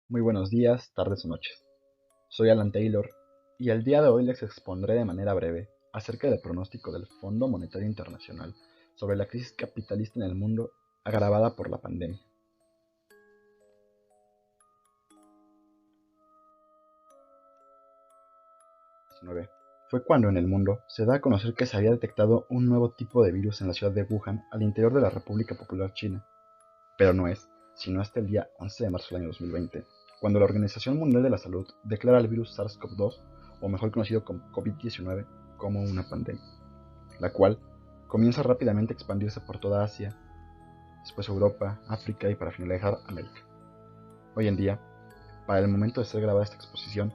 Muy buenos días, tardes o noches. Soy Alan Taylor y el día de hoy les expondré de manera breve acerca del pronóstico del Fondo Monetario Internacional sobre la crisis capitalista en el mundo agravada por la pandemia. 19. Fue cuando en el mundo se da a conocer que se había detectado un nuevo tipo de virus en la ciudad de Wuhan, al interior de la República Popular China, pero no es sino hasta el día 11 de marzo del año 2020, cuando la Organización Mundial de la Salud declara el virus SARS-CoV-2, o mejor conocido como COVID-19, como una pandemia, la cual comienza rápidamente a expandirse por toda Asia, después Europa, África y para finalizar América. Hoy en día, para el momento de ser grabada esta exposición,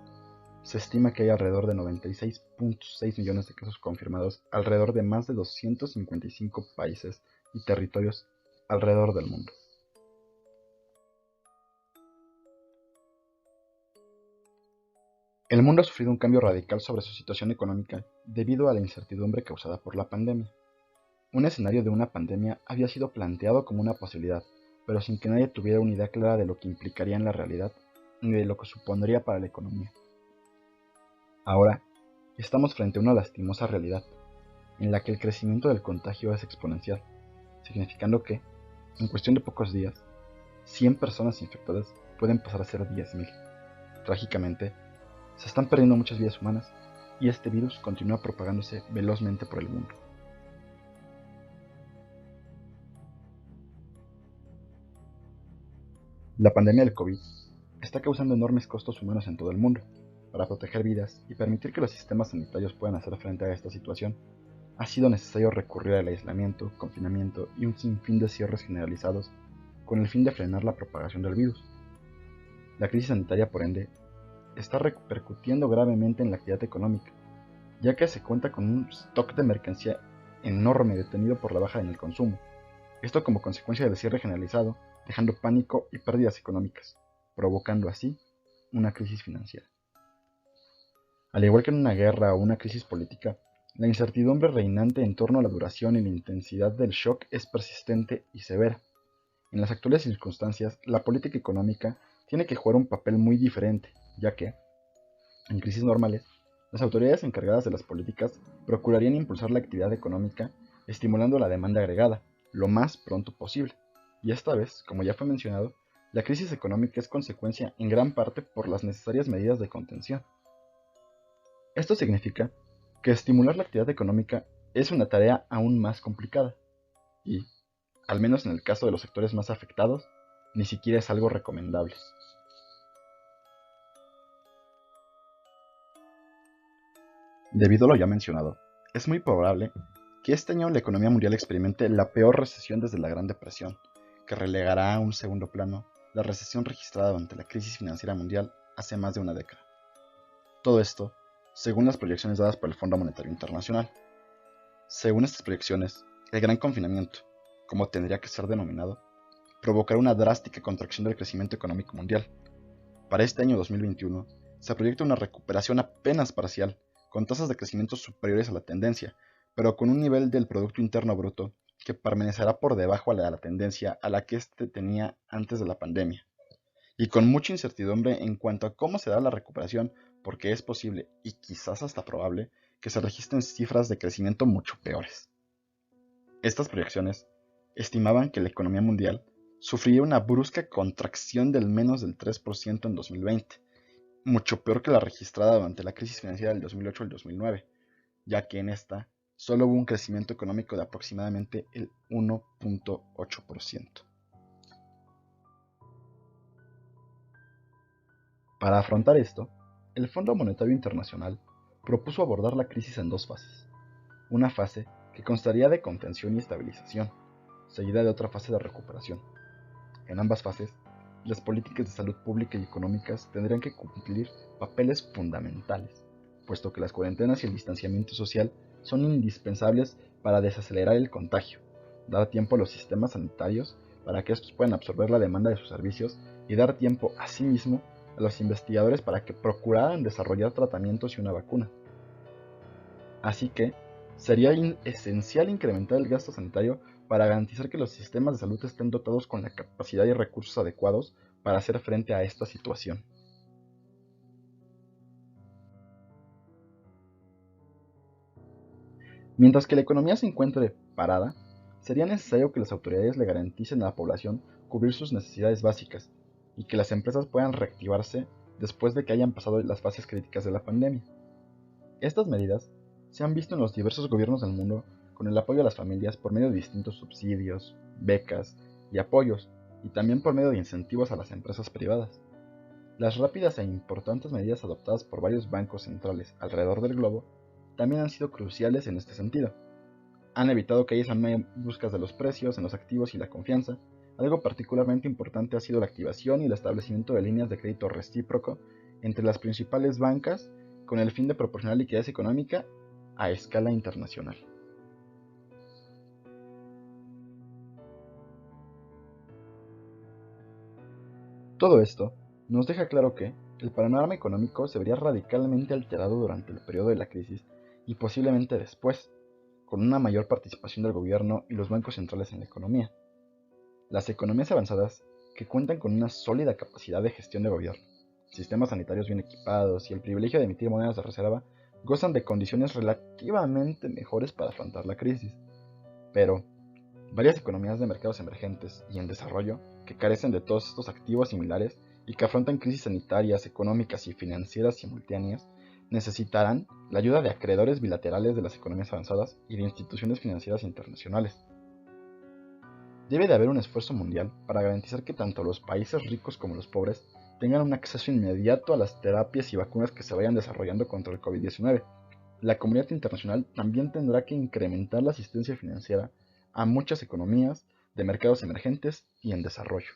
se estima que hay alrededor de 96.6 millones de casos confirmados alrededor de más de 255 países y territorios alrededor del mundo. El mundo ha sufrido un cambio radical sobre su situación económica debido a la incertidumbre causada por la pandemia. Un escenario de una pandemia había sido planteado como una posibilidad, pero sin que nadie tuviera una idea clara de lo que implicaría en la realidad ni de lo que supondría para la economía. Ahora, estamos frente a una lastimosa realidad, en la que el crecimiento del contagio es exponencial, significando que, en cuestión de pocos días, 100 personas infectadas pueden pasar a ser 10.000. Trágicamente, se están perdiendo muchas vidas humanas y este virus continúa propagándose velozmente por el mundo. La pandemia del COVID está causando enormes costos humanos en todo el mundo. Para proteger vidas y permitir que los sistemas sanitarios puedan hacer frente a esta situación, ha sido necesario recurrir al aislamiento, confinamiento y un sinfín de cierres generalizados con el fin de frenar la propagación del virus. La crisis sanitaria, por ende, está repercutiendo gravemente en la actividad económica, ya que se cuenta con un stock de mercancía enorme detenido por la baja en el consumo. Esto como consecuencia del cierre generalizado, dejando pánico y pérdidas económicas, provocando así una crisis financiera. Al igual que en una guerra o una crisis política, la incertidumbre reinante en torno a la duración y la intensidad del shock es persistente y severa. En las actuales circunstancias, la política económica tiene que jugar un papel muy diferente, ya que, en crisis normales, las autoridades encargadas de las políticas procurarían impulsar la actividad económica, estimulando la demanda agregada, lo más pronto posible. Y esta vez, como ya fue mencionado, la crisis económica es consecuencia en gran parte por las necesarias medidas de contención. Esto significa que estimular la actividad económica es una tarea aún más complicada y, al menos en el caso de los sectores más afectados, ni siquiera es algo recomendable. Debido a lo ya mencionado, es muy probable que este año la economía mundial experimente la peor recesión desde la Gran Depresión, que relegará a un segundo plano la recesión registrada durante la crisis financiera mundial hace más de una década. Todo esto, según las proyecciones dadas por el Fondo Monetario Internacional. Según estas proyecciones, el gran confinamiento, como tendría que ser denominado, provocará una drástica contracción del crecimiento económico mundial. Para este año 2021, se proyecta una recuperación apenas parcial, con tasas de crecimiento superiores a la tendencia, pero con un nivel del Producto Interno Bruto que permanecerá por debajo de la tendencia a la que éste tenía antes de la pandemia, y con mucha incertidumbre en cuanto a cómo se da la recuperación, porque es posible, y quizás hasta probable, que se registren cifras de crecimiento mucho peores. Estas proyecciones estimaban que la economía mundial sufriría una brusca contracción del menos del 3% en 2020, mucho peor que la registrada durante la crisis financiera del 2008 al 2009, ya que en esta solo hubo un crecimiento económico de aproximadamente el 1.8%. Para afrontar esto, el Fondo Monetario Internacional propuso abordar la crisis en dos fases. Una fase que constaría de contención y estabilización, seguida de otra fase de recuperación. En ambas fases, las políticas de salud pública y económicas tendrían que cumplir papeles fundamentales, puesto que las cuarentenas y el distanciamiento social son indispensables para desacelerar el contagio, dar tiempo a los sistemas sanitarios para que estos puedan absorber la demanda de sus servicios y dar tiempo, asimismo, a los investigadores para que procuraran desarrollar tratamientos y una vacuna. Así que sería esencial incrementar el gasto sanitario para garantizar que los sistemas de salud estén dotados con la capacidad y recursos adecuados para hacer frente a esta situación. Mientras que la economía se encuentre parada, sería necesario que las autoridades le garanticen a la población cubrir sus necesidades básicas y que las empresas puedan reactivarse después de que hayan pasado las fases críticas de la pandemia. Estas medidas se han visto en los diversos gobiernos del mundo con el apoyo a las familias por medio de distintos subsidios, becas y apoyos, y también por medio de incentivos a las empresas privadas. Las rápidas e importantes medidas adoptadas por varios bancos centrales alrededor del globo también han sido cruciales en este sentido. Han evitado caídas en buscas de los precios en los activos y la confianza. Algo particularmente importante ha sido la activación y el establecimiento de líneas de crédito recíproco entre las principales bancas con el fin de proporcionar liquidez económica a escala internacional. Todo esto nos deja claro que el panorama económico se vería radicalmente alterado durante el periodo de la crisis y posiblemente después, con una mayor participación del gobierno y los bancos centrales en la economía. Las economías avanzadas, que cuentan con una sólida capacidad de gestión de gobierno, sistemas sanitarios bien equipados y el privilegio de emitir monedas de reserva, gozan de condiciones relativamente mejores para afrontar la crisis. Pero varias economías de mercados emergentes y en desarrollo, que carecen de todos estos activos similares y que afrontan crisis sanitarias, económicas y financieras simultáneas, necesitarán la ayuda de acreedores bilaterales de las economías avanzadas y de instituciones financieras internacionales. Debe de haber un esfuerzo mundial para garantizar que tanto los países ricos como los pobres tengan un acceso inmediato a las terapias y vacunas que se vayan desarrollando contra el COVID-19. La comunidad internacional también tendrá que incrementar la asistencia financiera a muchas economías de mercados emergentes y en desarrollo.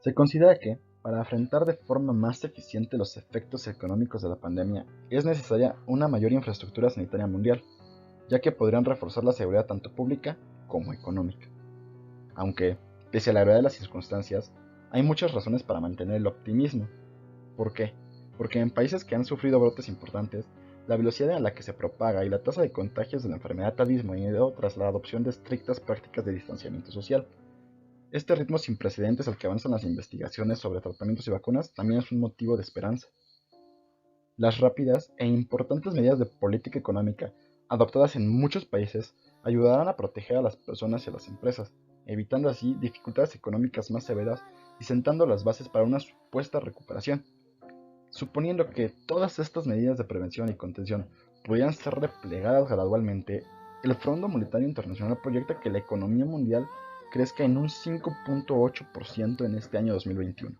Se considera que, para enfrentar de forma más eficiente los efectos económicos de la pandemia, es necesaria una mayor infraestructura sanitaria mundial, ya que podrían reforzar la seguridad tanto pública como económica. Aunque, pese a la gravedad de las circunstancias, hay muchas razones para mantener el optimismo. ¿Por qué? Porque en países que han sufrido brotes importantes, la velocidad a la que se propaga y la tasa de contagios de la enfermedad ha disminuido tras la adopción de estrictas prácticas de distanciamiento social. Este ritmo sin precedentes al que avanzan las investigaciones sobre tratamientos y vacunas también es un motivo de esperanza. Las rápidas e importantes medidas de política económica adoptadas en muchos países ayudarán a proteger a las personas y a las empresas, evitando así dificultades económicas más severas y sentando las bases para una supuesta recuperación. Suponiendo que todas estas medidas de prevención y contención pudieran ser replegadas gradualmente, el Fondo Monetario Internacional proyecta que la economía mundial crezca en un 5.8% en este año 2021.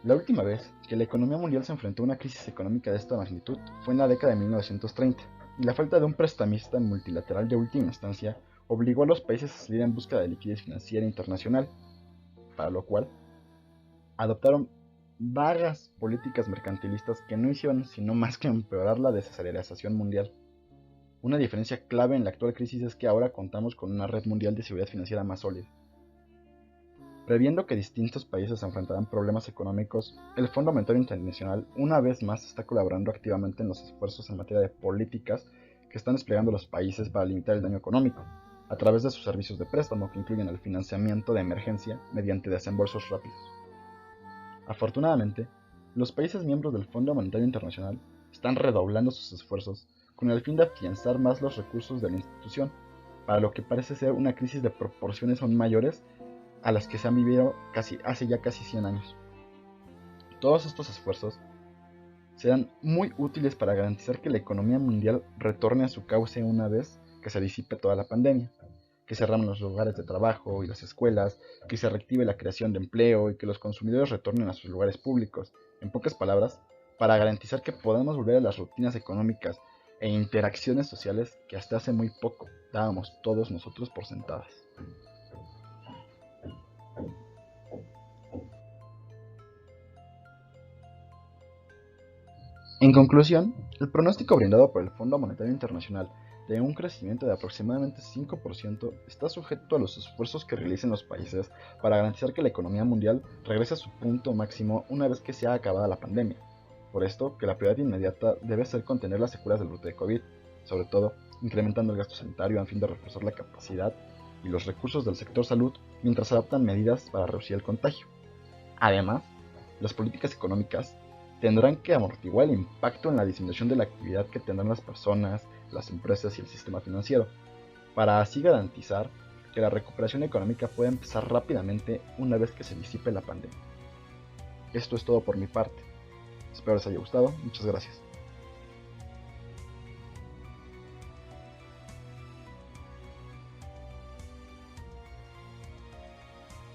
La última vez que la economía mundial se enfrentó a una crisis económica de esta magnitud fue en la década de 1930, y la falta de un prestamista multilateral de última instancia obligó a los países a salir en busca de liquidez financiera internacional, para lo cual adoptaron vagas políticas mercantilistas que no hicieron sino más que empeorar la desaceleración mundial. Una diferencia clave en la actual crisis es que ahora contamos con una red mundial de seguridad financiera más sólida. Previendo que distintos países enfrentarán problemas económicos, el Fondo Monetario Internacional una vez más está colaborando activamente en los esfuerzos en materia de políticas que están desplegando los países para limitar el daño económico, a través de sus servicios de préstamo que incluyen el financiamiento de emergencia mediante desembolsos rápidos. Afortunadamente, los países miembros del Fondo Monetario Internacional están redoblando sus esfuerzos con el fin de afianzar más los recursos de la institución, para lo que parece ser una crisis de proporciones aún mayores a las que se han vivido hace ya casi 100 años. Todos estos esfuerzos serán muy útiles para garantizar que la economía mundial retorne a su cauce una vez que se disipe toda la pandemia, que se abran los lugares de trabajo y las escuelas, que se reactive la creación de empleo y que los consumidores retornen a sus lugares públicos. En pocas palabras, para garantizar que podamos volver a las rutinas económicas e interacciones sociales que hasta hace muy poco dábamos todos nosotros por sentadas. En conclusión, el pronóstico brindado por el Fondo Monetario Internacional de un crecimiento de aproximadamente 5% está sujeto a los esfuerzos que realicen los países para garantizar que la economía mundial regrese a su punto máximo una vez que sea acabada la pandemia. Por esto, que la prioridad inmediata debe ser contener las secuelas del brote de COVID, sobre todo incrementando el gasto sanitario a fin de reforzar la capacidad y los recursos del sector salud mientras adoptan medidas para reducir el contagio. Además, las políticas económicas tendrán que amortiguar el impacto en la disminución de la actividad que tendrán las personas, las empresas y el sistema financiero, para así garantizar que la recuperación económica pueda empezar rápidamente una vez que se disipe la pandemia. Esto es todo por mi parte. Espero les haya gustado. Muchas gracias.